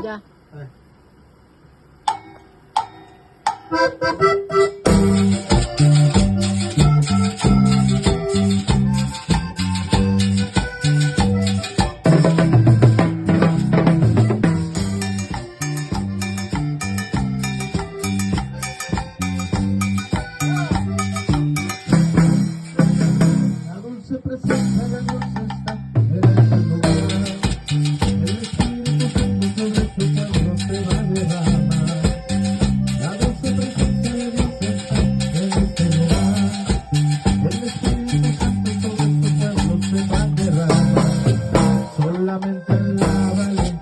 Ya. La dulce presencia de Dios está en este lugar. El Espíritu Santo sobre su pueblo se va a derramar. La dulce presencia de Dios está en este lugar. El Espíritu Santo sobre su pueblo se va a derramar. Solamente en la valentía